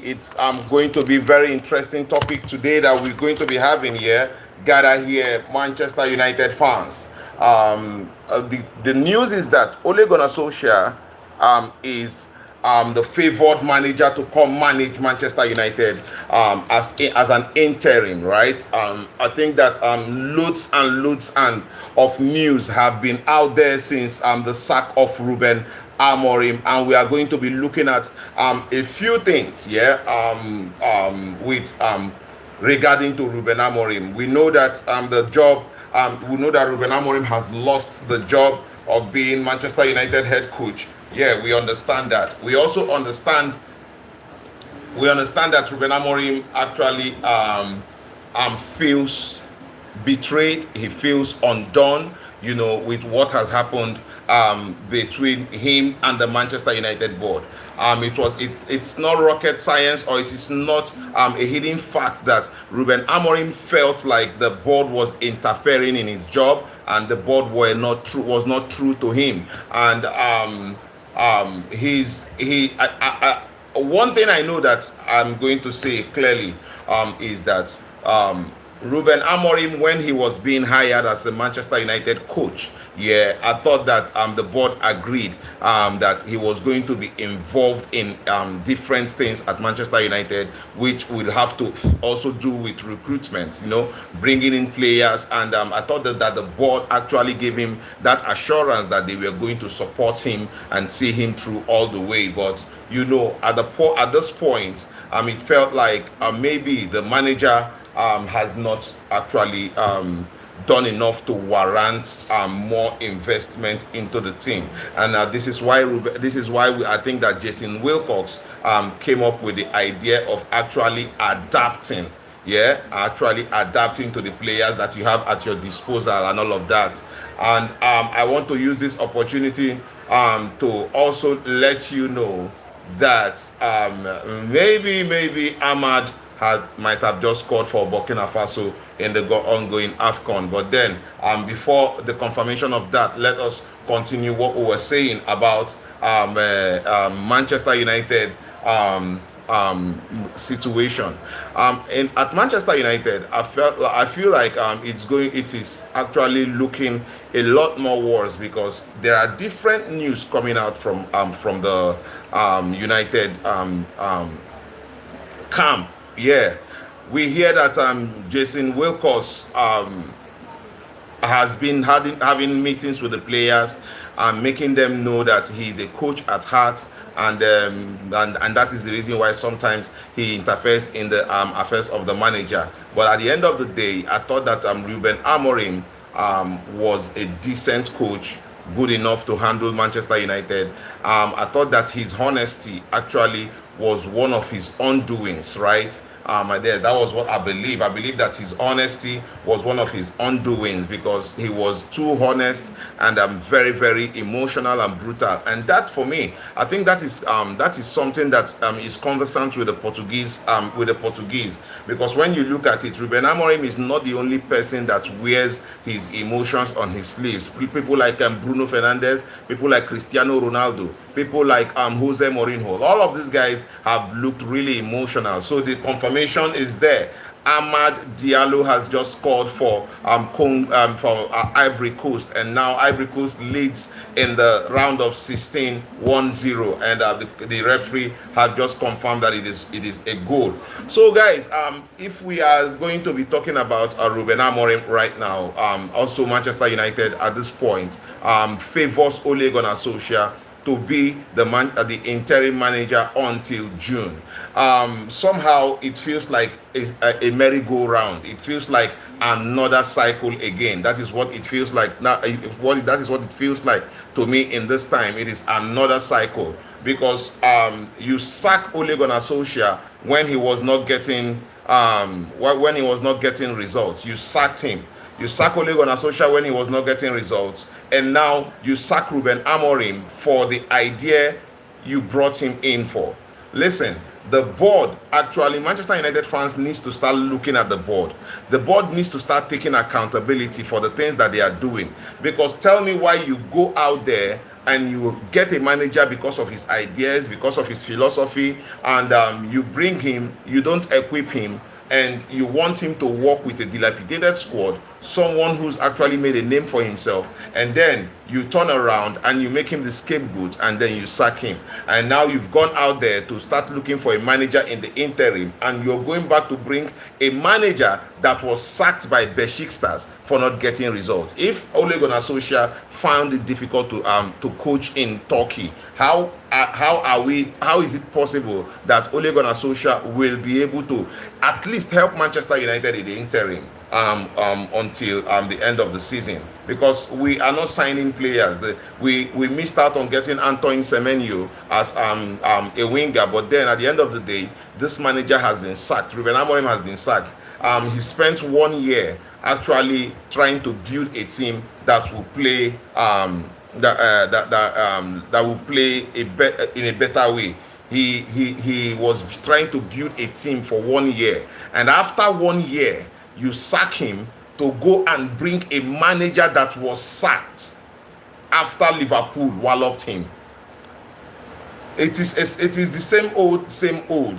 it's going to be very interesting topic today that we're going to be having here. Gather here, Manchester United fans. The news is that Ole Gunnar Solsjaer is the favored manager to come manage Manchester United as an interim, right? I think that loads and loads and of news have been out there since the sack of Ruben Amorim, and we are going to be looking at a few things, yeah, with regarding to Ruben Amorim. We know that we know that Ruben Amorim has lost the job of being Manchester United head coach. Yeah, we understand that. We also understand that Ruben Amorim actually feels betrayed. He feels undone, you know, with what has happened between him and the Manchester United board. It's not rocket science, or it is not a hidden fact that Ruben Amorim felt like the board was interfering in his job, and the board was not true to him. And one thing I know that I'm going to say clearly is that Ruben Amorim, when he was being hired as a Manchester United coach, yeah, I thought that the board agreed that he was going to be involved in different things at Manchester United, which will have to also do with recruitment, you know, bringing in players. And I thought that the board actually gave him that assurance that they were going to support him and see him through all the way. But you know, at this point, it felt like maybe the manager has not actually done enough to warrant more investment into the team. And this is why I think that Jason Wilcox came up with the idea of actually adapting to the players that you have at your disposal and all of that. And I want to use this opportunity to also let you know that maybe Ahmad might have just scored for Burkina Faso in the ongoing AFCON. But then, before the confirmation of that, let us continue what we were saying about Manchester United situation. At Manchester United, I feel like it is actually looking a lot more worse, because there are different news coming out from the United camp. Yeah, we hear that Jason Wilcox has been having meetings with the players and making them know that he is a coach at heart, and that is the reason why sometimes he interferes in the affairs of the manager. But at the end of the day, I thought that Ruben Amorim was a decent coach, good enough to handle Manchester United. I thought that his honesty actually was one of his undoings, right? That was what I believe. I believe that his honesty was one of his undoings, because he was too honest and very, very emotional and brutal. And that, for me, I think that is something that is conversant with the Portuguese, because when you look at it, Ruben Amorim is not the only person that wears his emotions on his sleeves. People like Bruno Fernandes, people like Cristiano Ronaldo, people like Jose Mourinho, all of these guys have looked really emotional. So the confirmation is there. Amad Diallo has just scored for Ivory Coast, and now Ivory Coast leads in the round of 16 1-0, and the referee has just confirmed that it is a goal. So guys, if we are going to be talking about Ruben Amorim right now, also Manchester United at this point favors Ole Gunnar Solsjaer to be the interim manager until June. Somehow it feels like a merry-go-round. It feels like another cycle again. That is what it feels like now. That is what it feels like to me in this time. It is another cycle, because you sack Ole Gunnar Solsjaer when he was not getting results. You sacked him. You sack Ole Gunnar Solsjaer when he was not getting results, and now you sack Ruben Amorim for the idea you brought him in for. Listen, the board, actually, Manchester United fans needs to start looking at the board. The board needs to start taking accountability for the things that they are doing. Because tell me why you go out there and you get a manager because of his ideas, because of his philosophy, and you bring him, you don't equip him, and you want him to work with a dilapidated squad, someone who's actually made a name for himself, and then you turn around and you make him the scapegoat, and then you sack him. And now you've gone out there to start looking for a manager in the interim, and you're going back to bring a manager that was sacked by Besiktas for not getting results. If Ole Gunnar Solsjaer found it difficult to coach in Turkey, how is it possible that Ole Gunnar Solsjaer will be able to at least help Manchester United in the interim until the end of the season? Because we are not signing players. We missed out on getting Antoine Semenyo as a winger, but then at the end of the day, this manager has been sacked. Ruben Amorim has been sacked. He spent 1 year actually trying to build a team that will play that will play in a better way. He was trying to build a team for 1 year, and after 1 year, you sack him to go and bring a manager that was sacked after Liverpool walloped him. It is the same old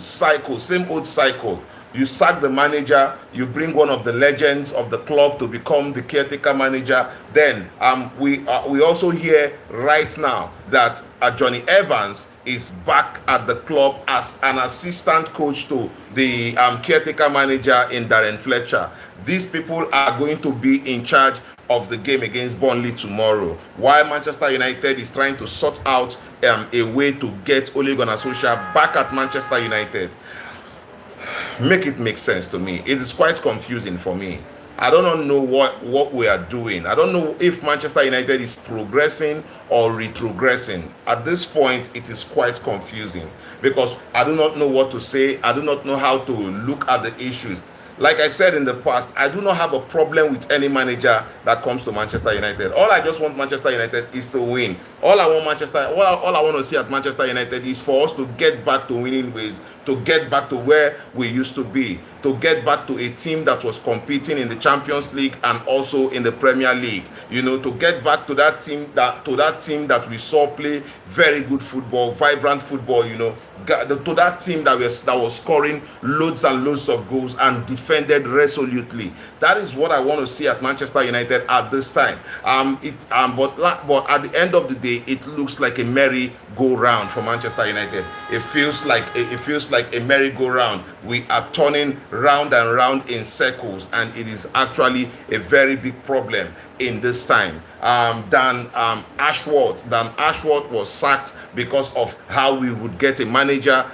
cycle. You sack the manager, you bring one of the legends of the club to become the caretaker manager. Then we also hear right now that Johnny Evans is back at the club as an assistant coach to the caretaker manager in Darren Fletcher. These people are going to be in charge of the game against Burnley tomorrow, while Manchester United is trying to sort out a way to get Ole Gunnar Solskjaer back at Manchester United. Make it make sense to me. It is quite confusing for me. I don't know what we are doing. I don't know if Manchester United is progressing or retrogressing. At this point, it is quite confusing because I do not know what to say. I do not know how to look at the issues. Like I said in the past, I do not have a problem with any manager that comes to Manchester United. All I just want Manchester United is to win. All I want to see at Manchester United is for us to get back to winning ways, to get back to where we used to be, to get back to a team that was competing in the Champions League and also in the Premier League. You know, to get back to that team that we saw play very good football, vibrant football. You know, to that team that was scoring loads and loads of goals and defended resolutely. That is what I want to see at Manchester United at this time. But at the end of the day, it looks like a merry-go-round for Manchester United. It feels like a merry-go-round. We are turning round and round in circles, and it is actually a very big problem in this time. Dan Ashworth was sacked because of how we would get a manager.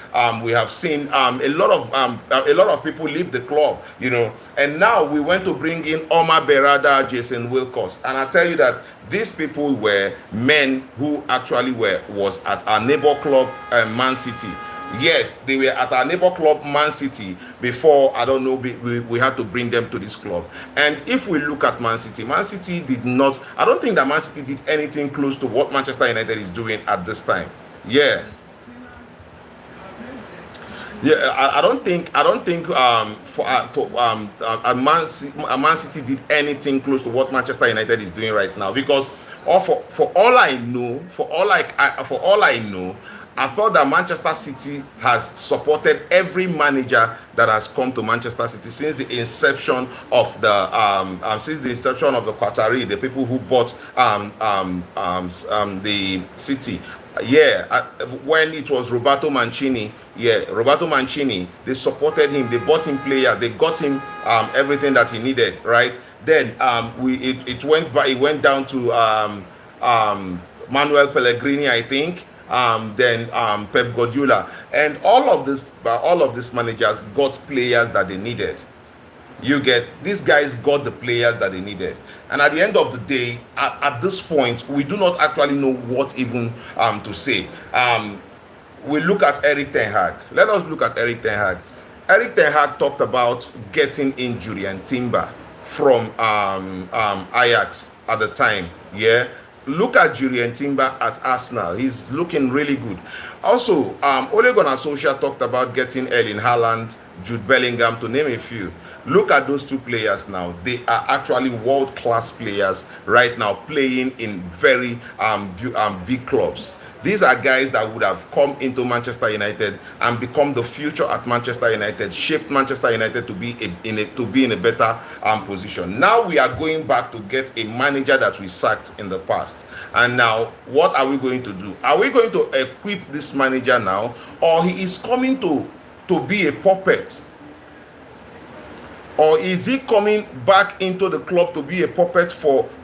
We have seen a lot of people leave the club, you know, and now we went to bring in Omar Berrada, Jason Wilcox, and I tell you that these people were men who actually was at our neighbor club, Man City. Yes, they were at our neighbor club, Man City, before, I don't know, we had to bring them to this club. And if we look at Man City did not, I don't think that Man City did anything close to what Manchester United is doing at this time. Yeah. Yeah, I don't think Man City did anything close to what Manchester United is doing right now, because for all I know, I thought that Manchester City has supported every manager that has come to Manchester City since the inception of the Qatari, the people who bought the city. Yeah, when it was Roberto Mancini, they supported him, they bought him players, they got him everything that he needed, right? Then it went down to Manuel Pellegrini, I think. Then Pep Guardiola, and all of these managers got players that they needed. These guys got the players that they needed, and at the end of the day, at this point, we do not actually know what even to say. We look at Erik ten Hag. Let us look at Erik ten Hag. Erik ten Hag talked about getting in Julian Timber from Ajax at the time. Yeah. Look at Julian Timber at Arsenal. He's looking really good. Also, Ole Gunnar Solskjaer talked about getting Erling Haaland, Jude Bellingham, to name a few. Look at those two players now. They are actually world-class players right now, playing in very big clubs. These are guys that would have come into Manchester United and become the future at Manchester United, shaped Manchester United to be in a better position. Now we are going back to get a manager that we sacked in the past. And now, what are we going to do? Are we going to equip this manager now, or he is coming to be a puppet? Or is he coming back into the club to be a puppet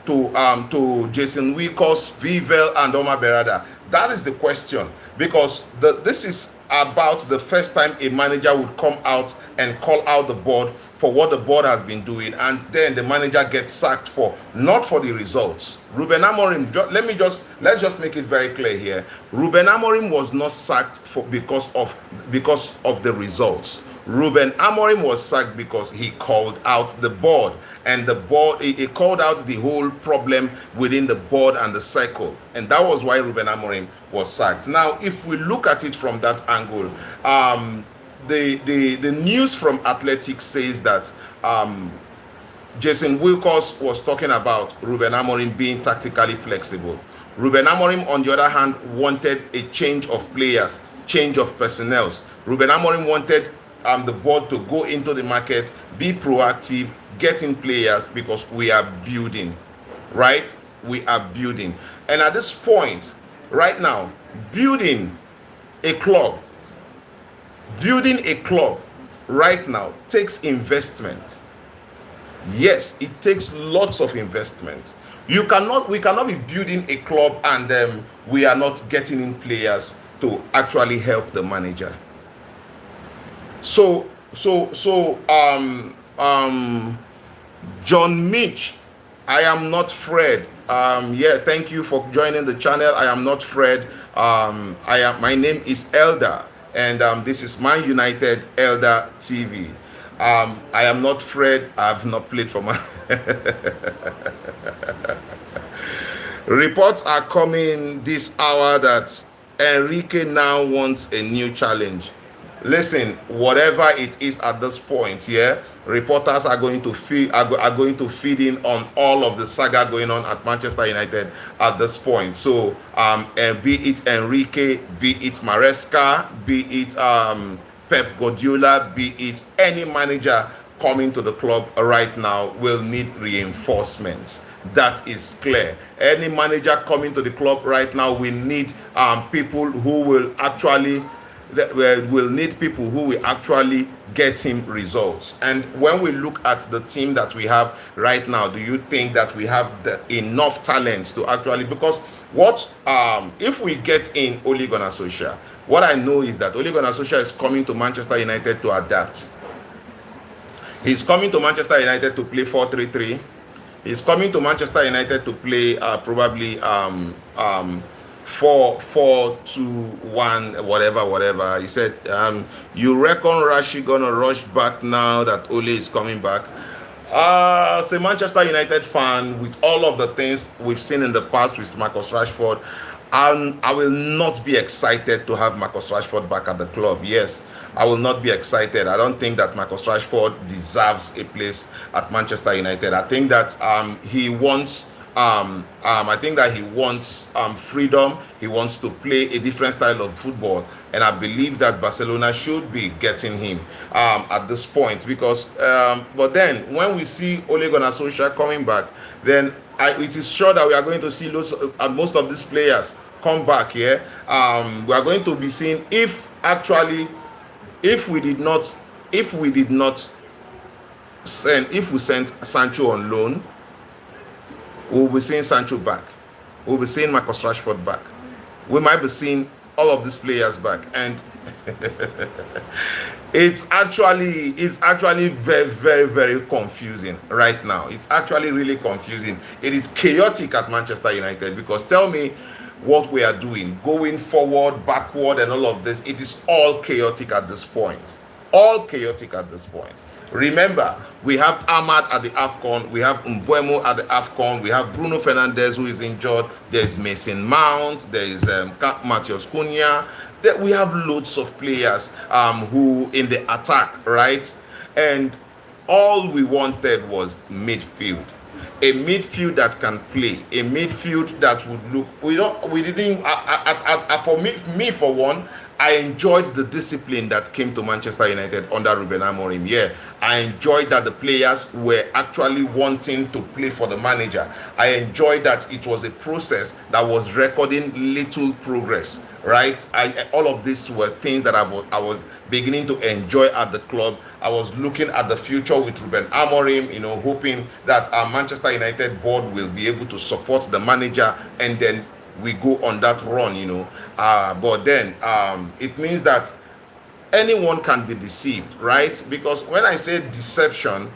to Jason Wilcox, Favours, and Omar Berrada? That is the question, because this is about the first time a manager would come out and call out the board for what the board has been doing, and then the manager gets sacked not for the results. Ruben Amorim, let's just make it very clear here. Ruben Amorim was not sacked because of the results. Ruben Amorim was sacked because he called out the board, and the board, he called out the whole problem within the board and the cycle, and that was why Ruben Amorim was sacked. Now, if we look at it from that angle, the news from Athletic says that Jason Wilcox was talking about Ruben Amorim being tactically flexible. Ruben Amorim, on the other hand, wanted a change of players, change of personnel. Ruben Amorim wanted the board to go into the market, be proactive, get in players, because we are building, right? We are building. And at this point, right now, building a club right now takes investment. Yes, it takes lots of investment. We cannot be building a club and we are not getting in players to actually help the manager. So John Mitch, I am not Fred. Yeah, thank you for joining the channel. I am not Fred. My name is Elder, and this is Man United Elder TV. I am not Fred. I have not played for my reports are coming this hour that Enrique now wants a new challenge. Listen, whatever it is at this point, yeah, reporters are going to feed in on all of the saga going on at Manchester United at this point. So be it Enrique, be it Maresca, be it Pep Guardiola, be it any manager coming to the club right now will need reinforcements. That is clear. Any manager coming to the club right now will need people who will actually get him results. And when we look at the team that we have right now, do you think that we have enough talents to actually, because if we get in Ole Gunnar Solsjaer, what I know is that Ole Gunnar Solsjaer is coming to Manchester United to adapt. He's coming to Manchester United to play 4-3-3. He's coming to Manchester United to play probably 4-4-2-1, whatever. He said, you reckon Rashi gonna rush back now that Ole is coming back? As a Manchester United fan, with all of the things we've seen in the past with Marcus Rashford, I will not be excited to have Marcus Rashford back at the club. Yes, I will not be excited. I don't think that Marcus Rashford deserves a place at Manchester United. I think that he wants freedom. He wants to play a different style of football, and I believe that Barcelona should be getting him at this point, because but then when we see Ole Gunnar Solsjaer coming back, then it is sure that we are going to see most of these players come back here. We are going to be seeing if we sent Sancho on loan, we'll be seeing Sancho back. We'll be seeing Marcus Rashford back. We might be seeing all of these players back, and it's actually very, very, very confusing right now. It's actually really confusing. It is chaotic at Manchester United, because tell me what we are doing, going forward, backward, and all of this. It is all chaotic at this point. All chaotic at this point. Remember, we have Ahmad at the AFCON, we have Mbeumo at the AFCON, we have Bruno Fernandes who is injured, there is Mason Mount, there is Matheus Cunha. We have loads of players who in the attack, right? And All we wanted was midfield. A midfield that can play, a midfield that would look. We didn't. For me for one, I enjoyed the discipline that came to Manchester United under Ruben Amorim. Yeah, I enjoyed that the players were actually wanting to play for the manager. I enjoyed that it was a process that was recording little progress. Right, all of these were things that I was beginning to enjoy at the club. I was looking at the future with Ruben Amorim, hoping that our Manchester United board will be able to support the manager, and then we go on that run, but then it means that anyone can be deceived, right? Because when I say deception,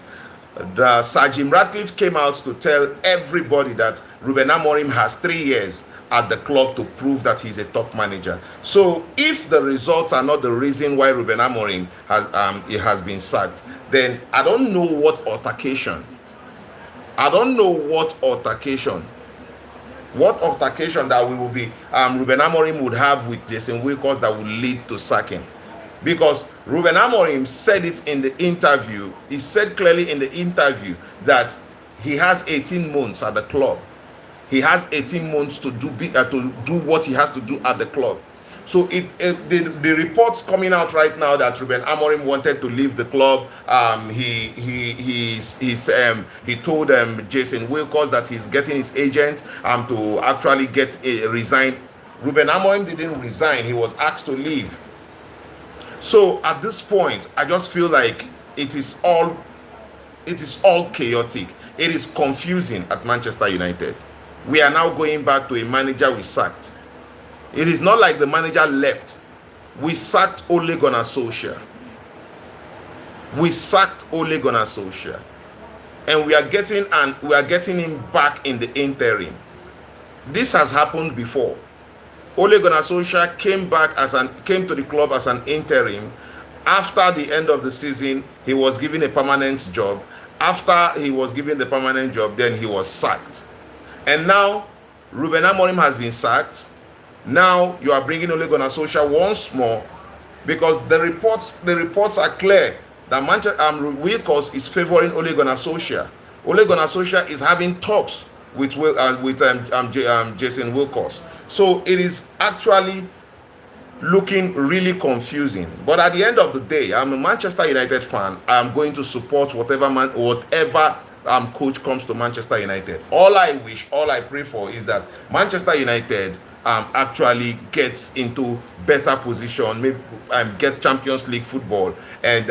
Sir Jim Ratcliffe came out to tell everybody that Ruben Amorim has 3 years at the club to prove that he's a top manager. So if the results are not the reason why Ruben Amorim has been sacked, then I don't know what altercation. What altercation that we will be Ruben Amorim would have with Jason Wilcox that would lead to sacking. Because Ruben Amorim said it in the interview. He said clearly in the interview that he has 18 months at the club. He has 18 months to do what he has to do at the club. So the reports coming out right now that Ruben Amorim wanted to leave the club. He told Jason Wilcox that he's getting his agent to actually resign. Ruben Amorim didn't resign. He was asked to leave. So at this point, I just feel like it is all chaotic. It is confusing at Manchester United. We are now going back to a manager we sacked. It is not like the manager left. We sacked Ole Gunnar Solsjaer. And we are getting him back in the interim. This has happened before. Ole Gunnar Solsjaer came to the club as an interim. After the end of the season, he was given a permanent job. After he was given the permanent job, then he was sacked. And now Ruben Amorim has been sacked. Now you are bringing Ole Gunnar Solsjaer once more, because the reports are clear that Wilcox is favoring Ole Gunnar Solsjaer. Ole Gunnar Solsjaer is having talks with Jason Wilcox. So it is actually looking really confusing. But at the end of the day, I'm a Manchester United fan. I'm going to support whatever coach comes to Manchester United. All I pray for is that Manchester United actually gets into better position, maybe get Champions League football, and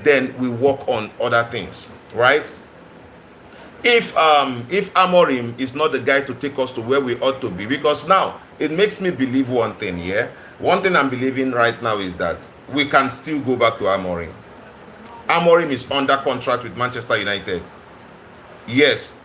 then we work on other things, right? If Amorim is not the guy to take us to where we ought to be, because now it makes me believe one thing. One thing I'm believing right now is that we can still go back to Amorim. Amorim is under contract with Manchester United. Yes,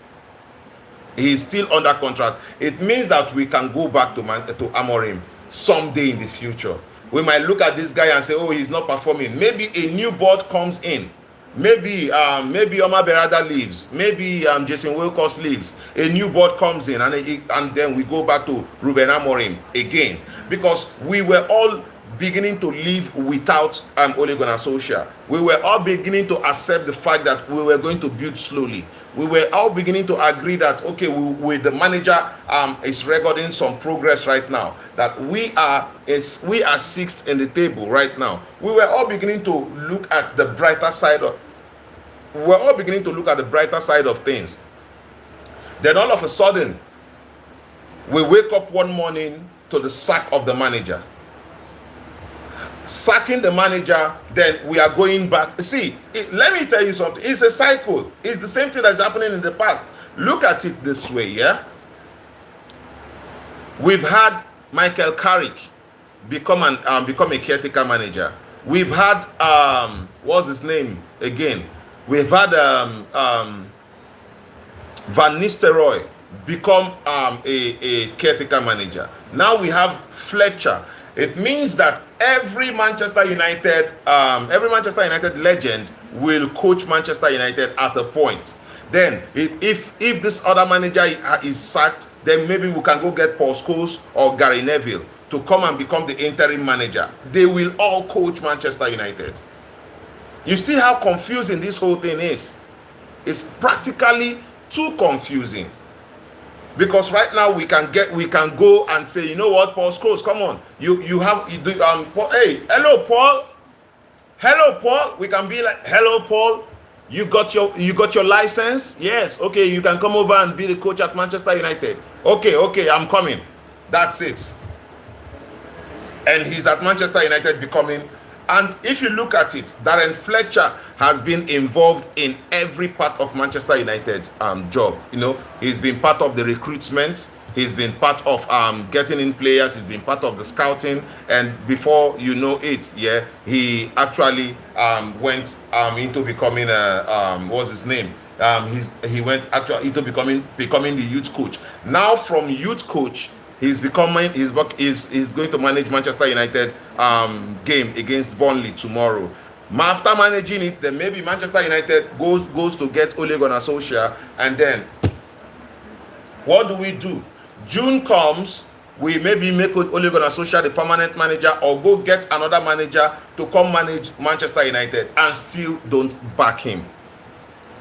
he is still under contract. It means that we can go back to Amorim someday in the future. We might look at this guy and say, oh, he's not performing. Maybe a new board comes in. Maybe Omar Berada leaves. Maybe Jason Wilcox leaves. A new board comes in, and then we go back to Ruben Amorim again, because we were all beginning to live without Ole Gunnar Solsjaer. We were all beginning to accept the fact that we were going to build slowly. We were all beginning to agree that, okay, the manager is recording some progress right now, that we are sixth in the table right now. We were all beginning to look at the brighter side of things. Then all of a sudden, we wake up one morning to the sack of the manager. Sacking the manager, then we are going back. See, let me tell you something. It's a cycle. It's the same thing that's happening in the past. Look at it this way, yeah? We've had Michael Carrick become a caretaker manager. We've had what's his name again? We've had Van Nistelrooy become a caretaker manager. Now we have Fletcher. It means that every Manchester United legend will coach Manchester United at a point. Then, if this other manager is sacked, then maybe we can go get Paul Scholes or Gary Neville to come and become the interim manager. They will all coach Manchester United. You see how confusing this whole thing is. It's practically too confusing. Because right now we can go and say, you know what, Paul Scholes, come on, Paul, hey, hello Paul, we can be like, hello Paul, you got your license? Yes, okay, you can come over and be the coach at Manchester United. Okay, I'm coming. That's it. And he's at Manchester United becoming, and if you look at it, Darren Fletcher has been involved in every part of Manchester United job. You know, he's been part of the recruitment, he's been part of getting in players, he's been part of the scouting, and before you know it, yeah, he actually went into becoming what's his name? He went actually into becoming the youth coach. Now from youth coach, he's going to manage Manchester United game against Burnley tomorrow. After managing it, then maybe Manchester United goes to get Ole Gunnar Solsjaer, and then what do? June comes, we maybe make Ole Gunnar Solsjaer the permanent manager, or go get another manager to come manage Manchester United, and still don't back him.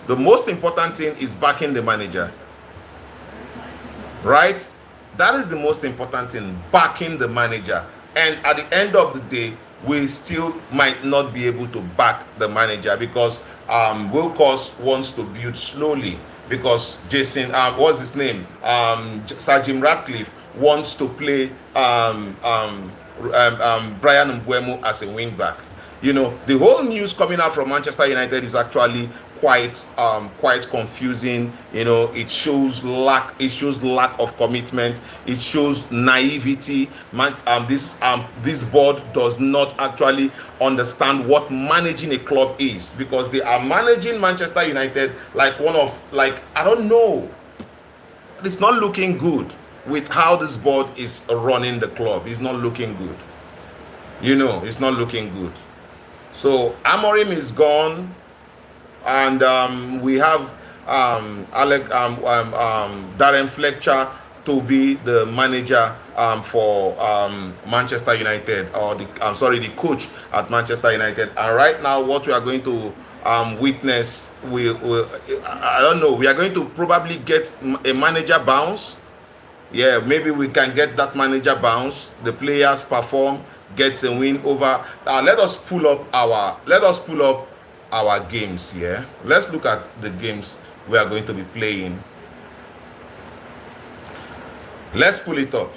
The most important thing is backing the manager, right? That is the most important thing, backing the manager. And at the end of the day, we still might not be able to back the manager, because Wilcox wants to build slowly, because Jason, what's his name? Sir Jim Ratcliffe wants to play Brian Mbeumo as a wing back. You know, the whole news coming out from Manchester United is actually quite confusing. You know, it shows lack of commitment, it shows naivety. This board does not actually understand what managing a club is, because they are managing Manchester United like I don't know, it's not looking good with how this board is running the club. It's not looking good, you know, it's not looking good. So Amorim is gone, and we have Darren Fletcher to be the manager for Manchester United, or the coach at Manchester United. And right now, what we are going to witness, I don't know, we are going to probably get a manager bounce. Yeah, maybe we can get that manager bounce, the players perform, gets a win over. Let us pull up our games here. Let's look at the games we are going to be playing. Let's pull it up.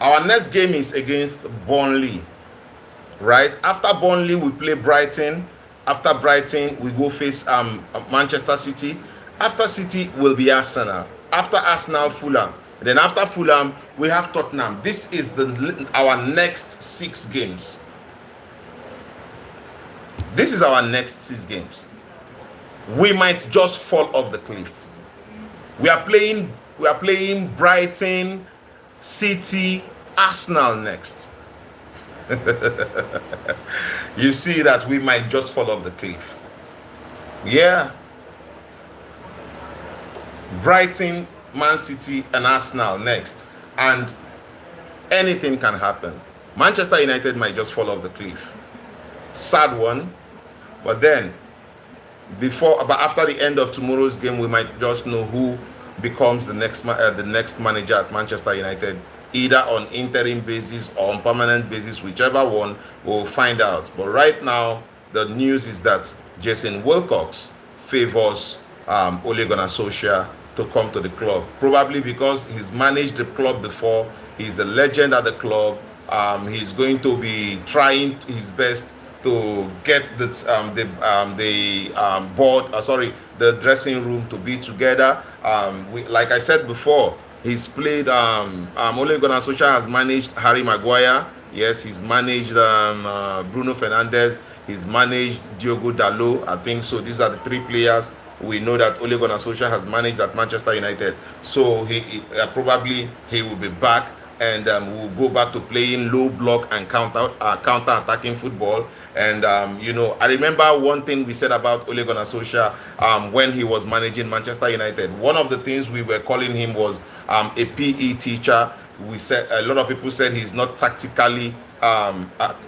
Our next game is against Burnley, right? After Burnley, we play Brighton. After Brighton, we go face Manchester City. After City will be Arsenal. After Arsenal, Fulham. Then after Fulham, we have Tottenham. This is our next 6 games. This is our next 6 games. We might just fall off the cliff. We are playing Brighton, City, Arsenal next. You see that we might just fall off the cliff. Yeah. Brighton, Man City, and Arsenal next. And anything can happen. Manchester United might just fall off the cliff. Sad one. But then, after the end of tomorrow's game, we might just know who becomes the next manager at Manchester United, either on interim basis or on permanent basis, whichever one, we'll find out. But right now, the news is that Jason Wilcox favors Ole Gunnar Solsjaer to come to the club, probably because he's managed the club before. He's a legend at the club. He's going to be trying his best to get the dressing room to be together. Like I said before, he's played. Ole Gunnar Solsjaer has managed Harry Maguire. Yes, he's managed Bruno Fernandes. He's managed Diogo Dalot. I think so. These are the 3 players we know that Ole Gunnar Solsjaer has managed at Manchester United. So he probably will be back, and we'll go back to playing low block and counter-attacking football. And you know, I remember one thing we said about Ole Gunnar Solsjaer when he was managing Manchester United. One of the things we were calling him was a PE teacher. We said, a lot of people said he's not tactically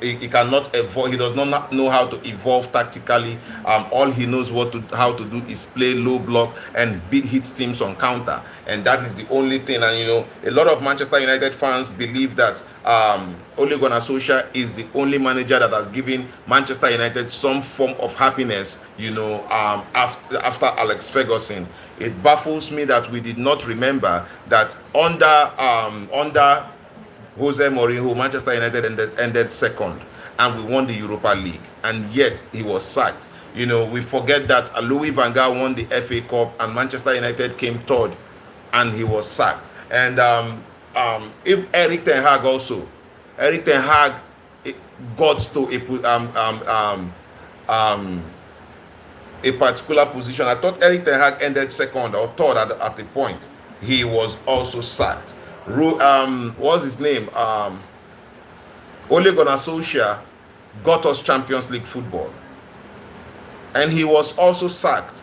he cannot evolve. He does not know how to evolve tactically. All he knows how to do is play low block and hit teams on counter, and that is the only thing. And you know, a lot of Manchester United fans believe that Ole Gunnar Solsjaer is the only manager that has given Manchester United some form of happiness, you know, after Alex Ferguson. It baffles me that we did not remember that under Jose Mourinho, Manchester United ended second, and we won the Europa League, and yet he was sacked. You know, we forget that Louis van Gaal won the FA Cup, and Manchester United came third, and he was sacked. And if Eric Ten Hag also, Eric Ten Hag got to a particular position. I thought Eric Ten Hag ended second or third at the point. He was also sacked. What's his name? Ole Gunnar Solskjaer got us Champions League football, and he was also sacked.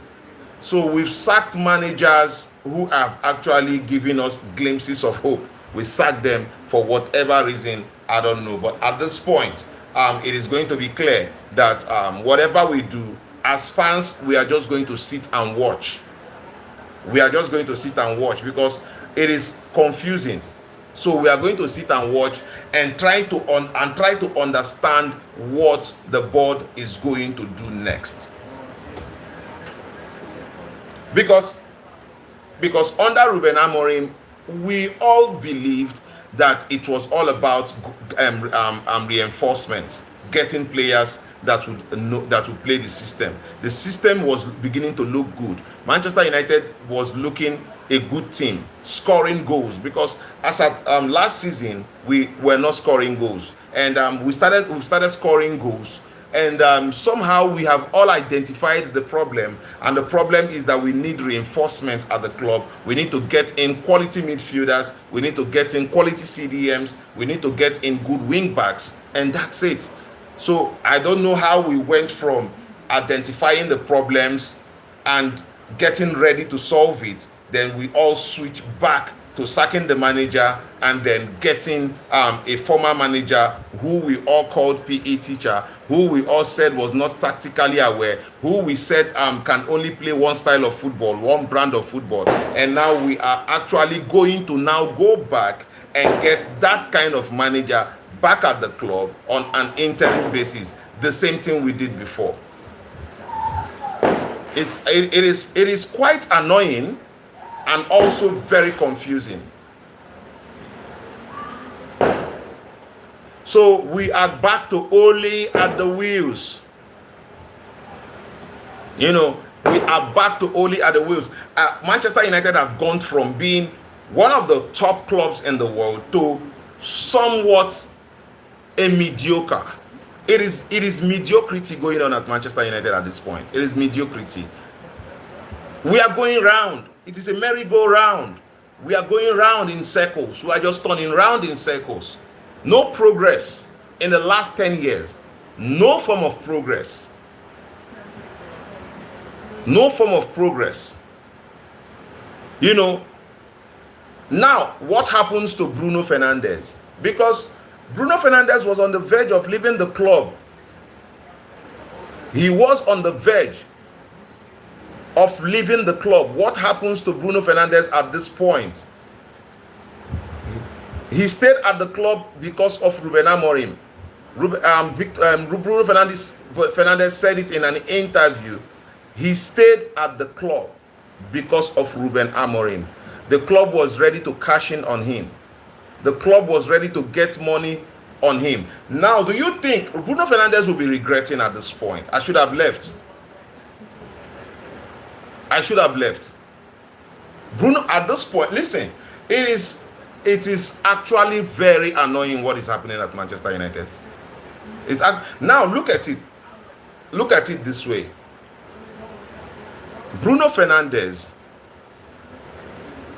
So we've sacked managers who have actually given us glimpses of hope. We sacked them for whatever reason, I don't know. But at this point, it is going to be clear that whatever we do, as fans, we are just going to sit and watch. We are just going to sit and watch because it is confusing. So we are going to sit and watch and try to understand what the board is going to do next. Because under Ruben Amorim, we all believed that it was all about reinforcement, getting players that would play the system. The system was beginning to look good. Manchester United was looking a good team, scoring goals, because as at last season we were not scoring goals, and we started scoring goals, and somehow we have all identified the problem, and the problem is that we need reinforcement at the club. We need to get in quality midfielders, we need to get in quality CDMs, we need to get in good wing backs, and that's it. So I don't know how we went from identifying the problems and getting ready to solve it, then we all switch back to sacking the manager and then getting a former manager who we all called PE teacher, who we all said was not tactically aware, who we said can only play one style of football, one brand of football. And now we are actually going to now go back and get that kind of manager back at the club on an interim basis. The same thing we did before. It is quite annoying and also very confusing. So we are back to Ole at the wheels. You know, we are back to Ole at the wheels. Manchester United have gone from being one of the top clubs in the world to somewhat a mediocre. It is mediocrity going on at Manchester United at this point. It is mediocrity. We are going round. It is a merry-go-round. We are going round in circles. We are just turning round in circles. No progress in the last 10 years. No form of progress. No form of progress. You know, now what happens to Bruno Fernandes? Because Bruno Fernandes was on the verge of leaving the club. He was on the verge of leaving the club. What happens to Bruno Fernandes at this point? He stayed at the club because of Ruben Amorim. Bruno Fernandes said it in an interview. He stayed at the club because of Ruben Amorim. The club was ready to cash in on him. The club was ready to get money on him. Now, do you think Bruno Fernandes will be regretting at this point? I should have left. I should have left. Bruno, at this point, listen, it is actually very annoying what is happening at Manchester United. Now look at it. Look at it this way. Bruno Fernandes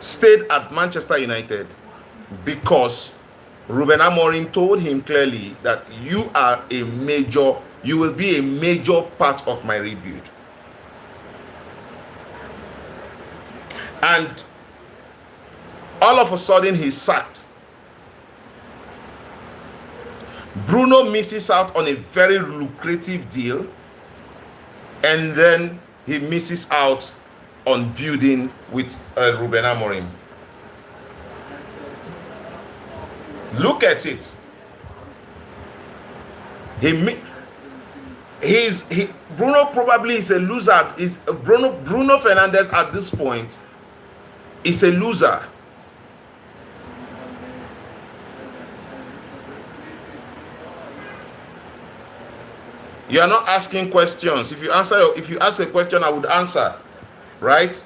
stayed at Manchester United because Ruben Amorim told him clearly that you will be a major part of my rebuild. And all of a sudden he's sacked. Bruno misses out on a very lucrative deal, and then he misses out on building with Ruben Amorim. Look at it. Bruno probably is a loser. Bruno Fernandes at this point is a loser. You are not asking questions. If you ask a question, I would answer, right?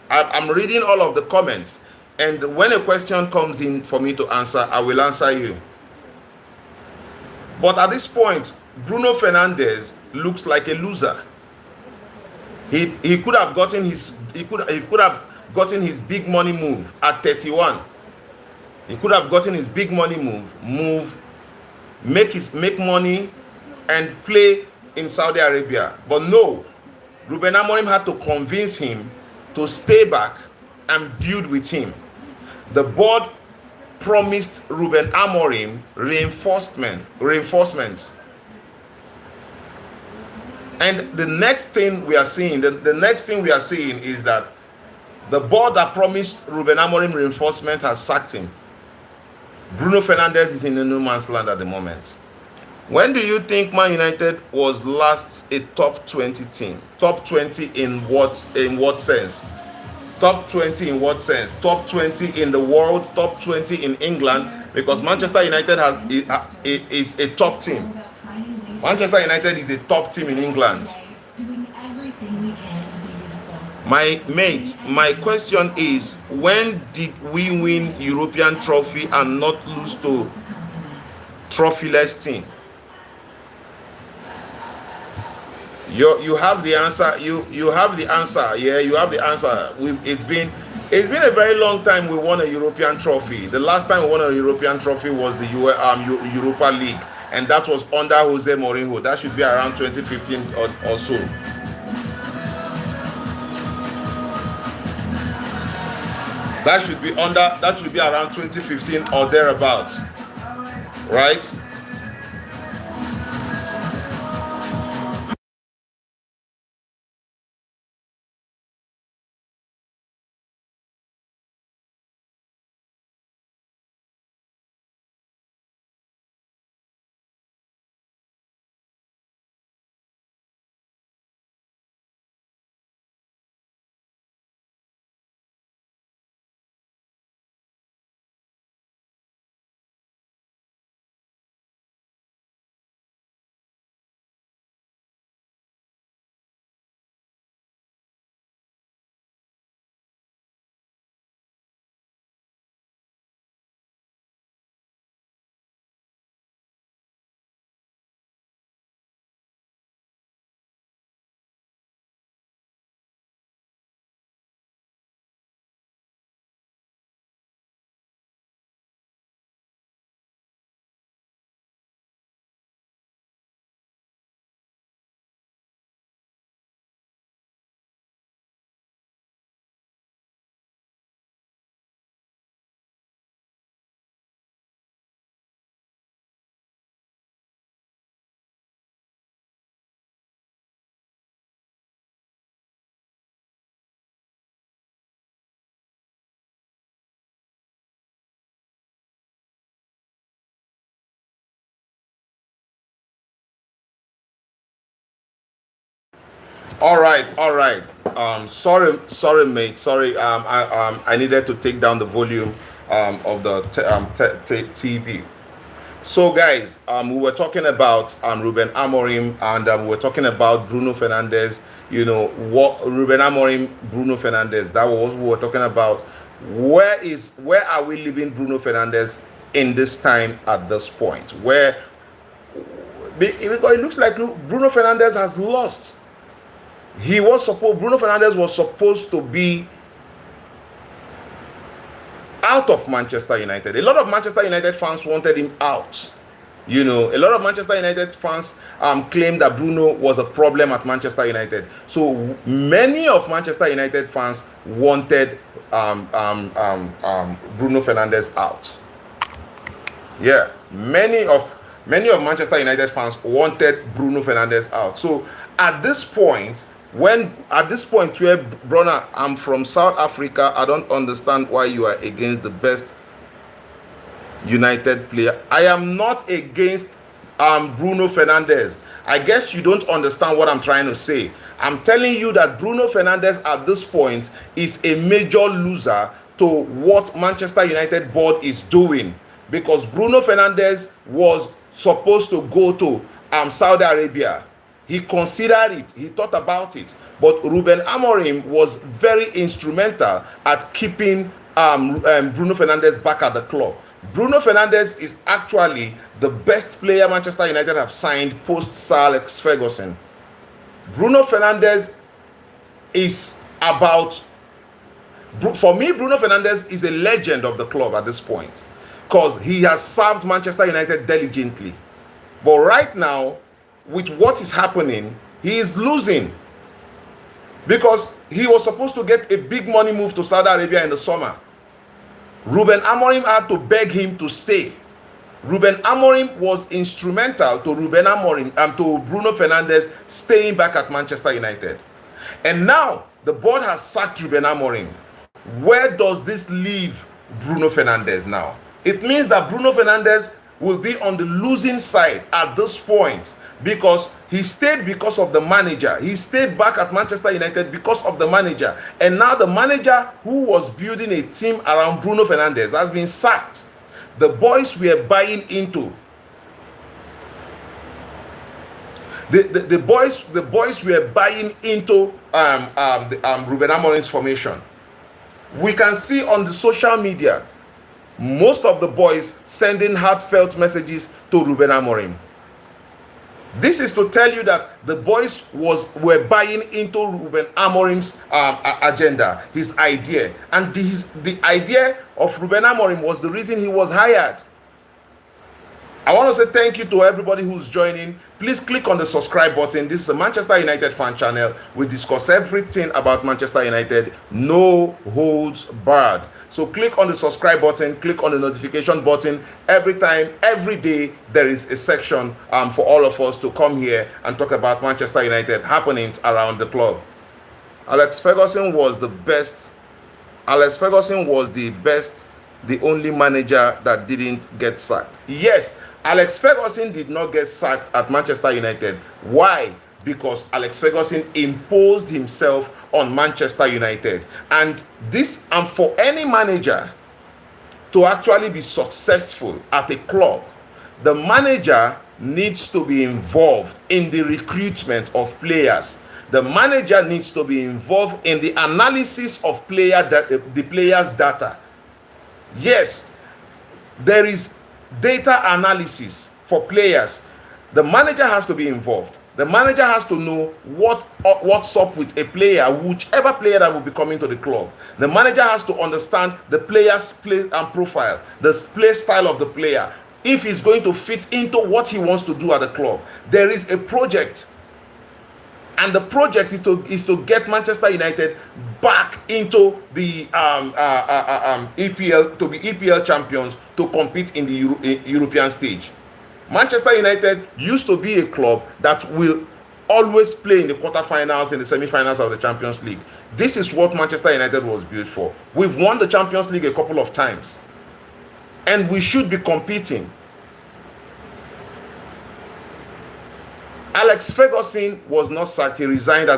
I'm reading all of the comments, and when a question comes in for me to answer, I will answer you. But at this point, Bruno Fernandes looks like a loser. He could have gotten his big money move at 31. He could have gotten his big money move, make money and play in Saudi Arabia. But no, Ruben Amorim had to convince him to stay back and build with him. The board promised Ruben Amorim reinforcements. And the next thing we are seeing, is that the board that promised Ruben Amorim reinforcement has sacked him. Bruno Fernandes is in a no man's land at the moment. When do you think Man United was last a top 20 team? Top 20 in what sense? Top 20 in what sense? Top 20 in the world, top 20 in England, because Manchester United is a top team. Manchester United is a top team in England. My question is, when did we win European trophy and not lose to trophyless team? You have the answer. You have the answer. Yeah, you have the answer. It's been a very long time we won a European trophy. The last time we won a European trophy was the Europa League, and that was under Jose Mourinho. That should be around 2015 or so. That should be around 2015 or thereabouts, right? All right. Sorry, mate. Sorry. I needed to take down the volume of the TV. So, guys, we were talking about Ruben Amorim, and we were talking about Bruno Fernandes. You know what, Ruben Amorim, Bruno Fernandes. That was what we were talking about. Where are we leaving Bruno Fernandes in this time at this point? Because it looks like Bruno Fernandes has lost. Bruno Fernandes was supposed to be out of Manchester United. A lot of Manchester United fans wanted him out. You know, a lot of Manchester United fans claimed that Bruno was a problem at Manchester United. So many of Manchester United fans wanted Bruno Fernandes out. Yeah, many of Many of Manchester United fans wanted Bruno Fernandes out. So at this point, where Brona, I'm from South Africa, I don't understand why you are against the best United player. I am not against Bruno Fernandes. I guess you don't understand what I'm trying to say. I'm telling you that Bruno Fernandes at this point is a major loser to what Manchester United board is doing, because Bruno Fernandes was supposed to go to Saudi Arabia. He considered it, he thought about it, but Ruben Amorim was very instrumental at keeping Bruno Fernandes back at the club. Bruno Fernandes is actually the best player Manchester United have signed post Sir Alex Ferguson. Bruno Fernandes is about, for me, Bruno Fernandes is a legend of the club at this point, because he has served Manchester United diligently. But right now, with what is happening, he is losing, because he was supposed to get a big money move to Saudi Arabia in the summer. Ruben Amorim had to beg him to stay. Ruben Amorim was instrumental to to Bruno Fernandes staying back at Manchester United. And now the board has sacked Ruben Amorim. Where does this leave Bruno Fernandes now? It means that Bruno Fernandes will be on the losing side at this point, because he stayed because of the manager. He stayed back at Manchester United because of the manager. And now the manager who was building a team around Bruno Fernandes has been sacked. The boys were buying into. The boys were buying into Ruben Amorim's formation. We can see on the social media most of the boys sending heartfelt messages to Ruben Amorim. This is to tell you that the boys were buying into Ruben Amorim's agenda, his idea. And the idea of Ruben Amorim was the reason he was hired. I want to say thank you to everybody who's joining. Please click on the subscribe button. This is a Manchester United fan channel. We discuss everything about Manchester United, no holds barred. So click on the subscribe button, click on the notification button. Every time, every day, there is a section for all of us to come here and talk about Manchester United happenings around the club. Alex Ferguson was the best. Alex Ferguson was the best, the only manager that didn't get sacked. Yes, Alex Ferguson did not get sacked at Manchester United. Why? Because Alex Ferguson imposed himself on Manchester United. And for any manager to actually be successful at a club, the manager needs to be involved in the recruitment of players. The manager needs to be involved in the analysis of the players' data. Yes, there is data analysis for players. The manager has to be involved. The manager has to know what's up with a player, whichever player that will be coming to the club. The manager has to understand the player's play and profile, the play style of the player, if he's going to fit into what he wants to do at the club. There is a project, and the project is to get Manchester United back into the EPL, to be EPL champions, to compete in the European stage. Manchester United used to be a club that will always play in the quarterfinals and the semi-finals of the Champions League. This is what Manchester United was built for. We've won the Champions League a couple of times, and we should be competing. Alex Ferguson was not sacked. He resigned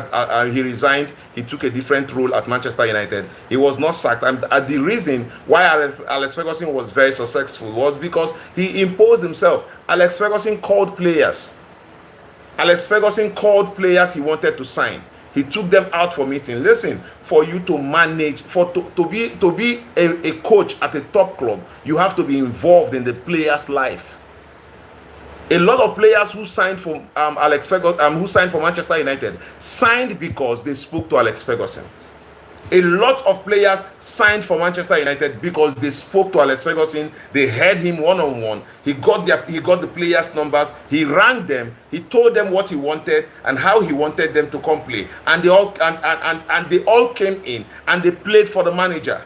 He took a different role at Manchester United. He was not sacked. And the reason why Alex Ferguson was very successful was because he imposed himself. Alex Ferguson called players. Alex Ferguson called players he wanted to sign. He took them out for meeting. Listen, for you to manage, to be a coach at a top club, you have to be involved in the player's life. A lot of players who signed for Alex Ferguson, who signed for Manchester United, signed because they spoke to Alex Ferguson. A lot of players signed for Manchester United because they spoke to Alex Ferguson. They heard him one-on-one. He got the players' numbers. He rang them. He told them what he wanted and how he wanted them to come play. And they all came in and they played for the manager.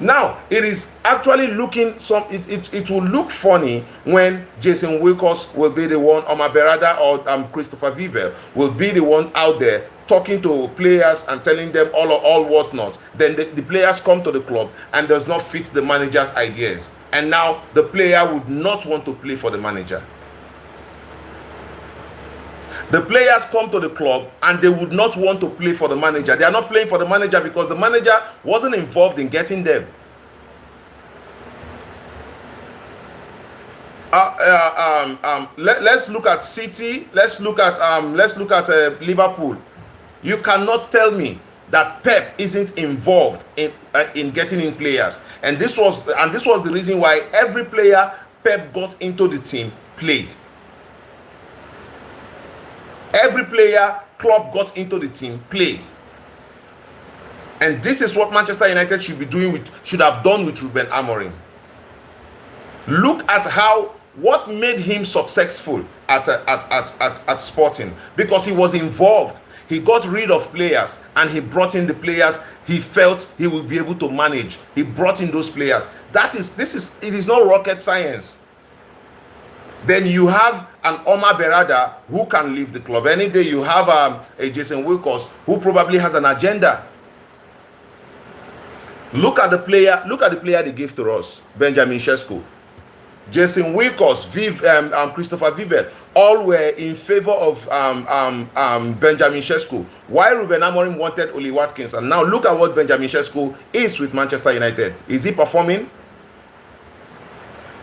Now, it is actually looking it will look funny when Jason Wilcox will be the one, Omar Berada or Christopher Vivel will be the one out there talking to players and telling them all whatnot. Then the players come to the club and does not fit the manager's ideas. And now the player would not want to play for the manager. The players come to the club and they would not want to play for the manager. They are not playing for the manager because the manager wasn't involved in getting them. Let's look at City. Let's look at Liverpool. You cannot tell me that Pep isn't involved in getting in players. And this was the reason why every player Pep got into the team played. Every player Klopp got into the team played. And this is what Manchester United should have done with Ruben Amorim. Look at what made him successful at Sporting, because he was involved. He got rid of players and he brought in the players he felt he would be able to manage. He brought in those players. It is not rocket science. Then you have an Omar Berada who can leave the club any day. You have a Jason Wilcox who probably has an agenda. Look at the player they gave to us, Benjamin Sesko. Jason Wilcox, Christopher Vivel, all were in favor of Benjamin Sesko. While Ruben Amorim wanted Oli Watkins, and now look at what Benjamin Sesko is with Manchester United. Is he performing?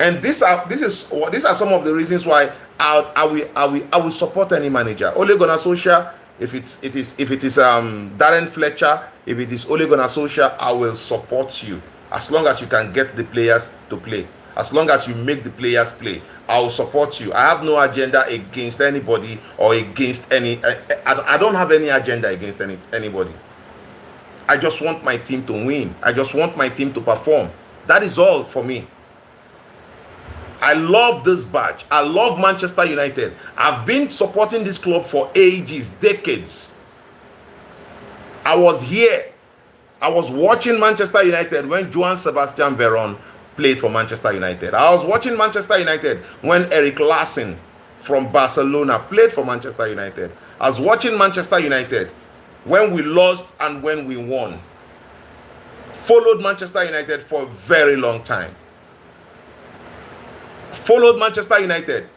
And these are some of the reasons why I will support any manager. Ole Gunnar Solsjaer, if it is Darren Fletcher, if it is Ole Gunnar Solsjaer, I will support you as long as you can get the players to play. As long as you make the players play, I will support you. I have no agenda against anybody or against any. I don't have any agenda against anybody. I just want my team to win. I just want my team to perform. That is all for me. I love this badge. I love Manchester United. I've been supporting this club for ages, decades. I was here. I was watching Manchester United when Joan Sebastian Veron played for Manchester United. I was watching Manchester United when Eric Larsson from Barcelona played for Manchester United. I was watching Manchester United when we lost and when we won. Followed Manchester United for a very long time. Followed Manchester United.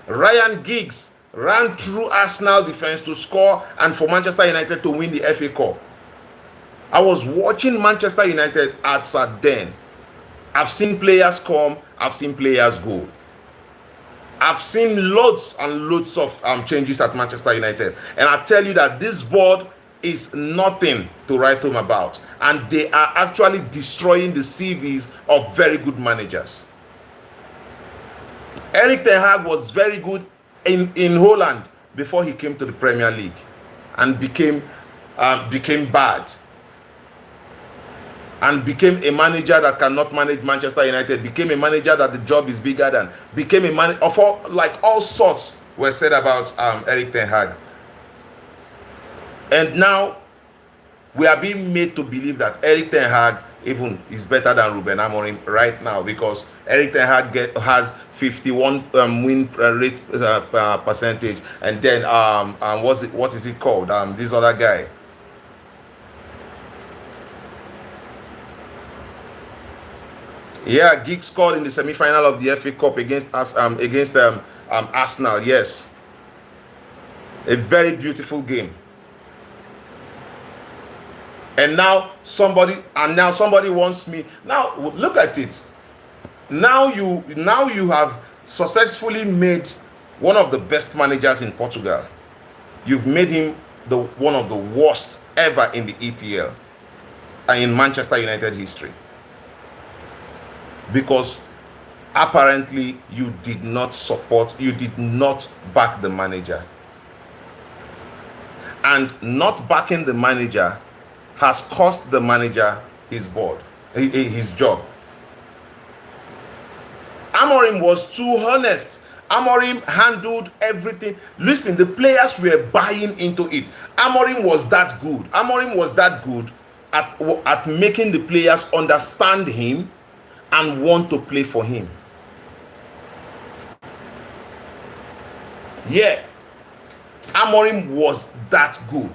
Ryan Giggs ran through Arsenal defense to score and for Manchester United to win the FA Cup. I was watching Manchester United at Sarden. I've seen players come, I've seen players go. I've seen loads and loads of changes at Manchester United. And I tell you that this board is nothing to write home about. And they are actually destroying the CVs of very good managers. Erik ten Hag was very good in Holland before he came to the Premier League and became bad. And became a manager that cannot manage Manchester United, became a manager that the job is bigger than, became a man of all sorts were said about Erik ten Hag. And now we are being made to believe that Erik ten Hag even is better than Ruben Amorim right now, because Erik ten Hag has 51 win rate percentage, and then what is it called? This other guy. Yeah, Giggs scored in the semi-final of the FA Cup against Arsenal. Yes, a very beautiful game. And now somebody wants me. Now look at it. Now you have successfully made one of the best managers in Portugal. You've made him one of the worst ever in the EPL and in Manchester United history. Because apparently you did not back the manager. And not backing the manager has cost the manager his job. Amorim was too honest. Amorim handled everything. Listen, the players were buying into it. Amorim was that good. Amorim was that good at making the players understand him and want to play for him. Yeah, Amorim was that good.